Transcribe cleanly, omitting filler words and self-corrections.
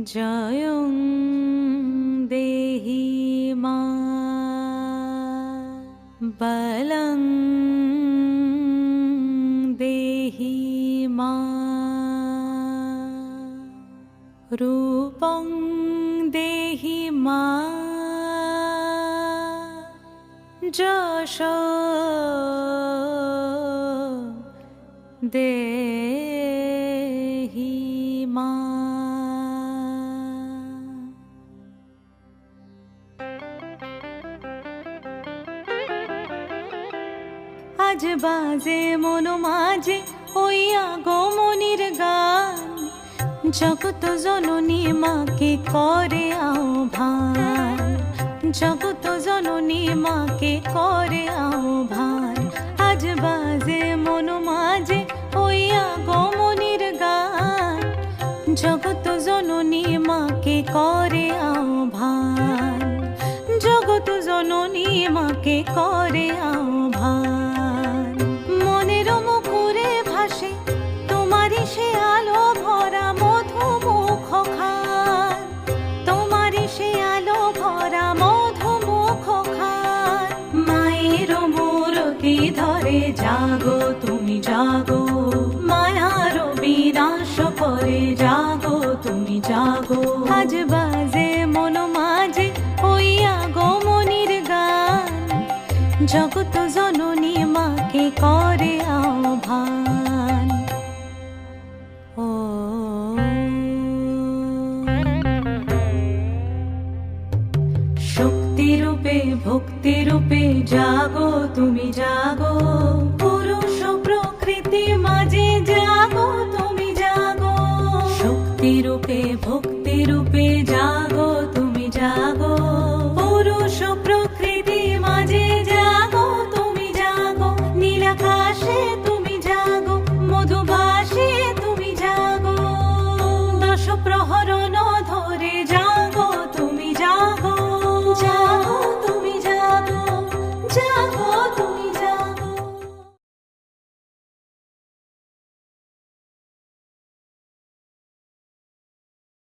জয়ং দেহি মা বলং দেহি মা রূপং দেহি মা যশ দেহি মা। আজ বাজে মন মাঝে ওই আগমনীর গান, জগত জননী মাকে করে আহ্বান, জগত জননী মাকে করে আহ্বান। আজ বাজে মন মাঝে ওই আগমনীর গান, জগত জননী মাকে করে আহ্বান, জগত জননী মাকে করে আহ্বান। মনের মুখরে ভাসে তোমারই সে আলো ভরা মধুমুখ খান, তোমারই সে আলো ভরা মধুমুখ খান। মায়ের মূরতি ধরে জাগো তুমি জাগো, মায়ার বিনাশ করে জাগো তুমি জাগো। আজ বাজে মন মাঝে ওই আগমনীর গান, জগত জননী মাকে করে আহ্বান। ও শক্তি রূপে ভক্তি রূপে জাগো তুমি জাগো, পুরুষ প্রকৃতি মাঝে জাগো তুমি জাগো। শক্তি রূপে ভক্তি রূপে জাগো তুমি জাগো, পুরুষ প্রকৃতি মাঝে জাগো তুমি জাগো। নীলাকাশে তুমি জাগো, মধুভাসে তুমি জাগো, দশ প্রহরণ ধরে জাগো তুমি জাগো, জাগো তুমি জাগো, জাগো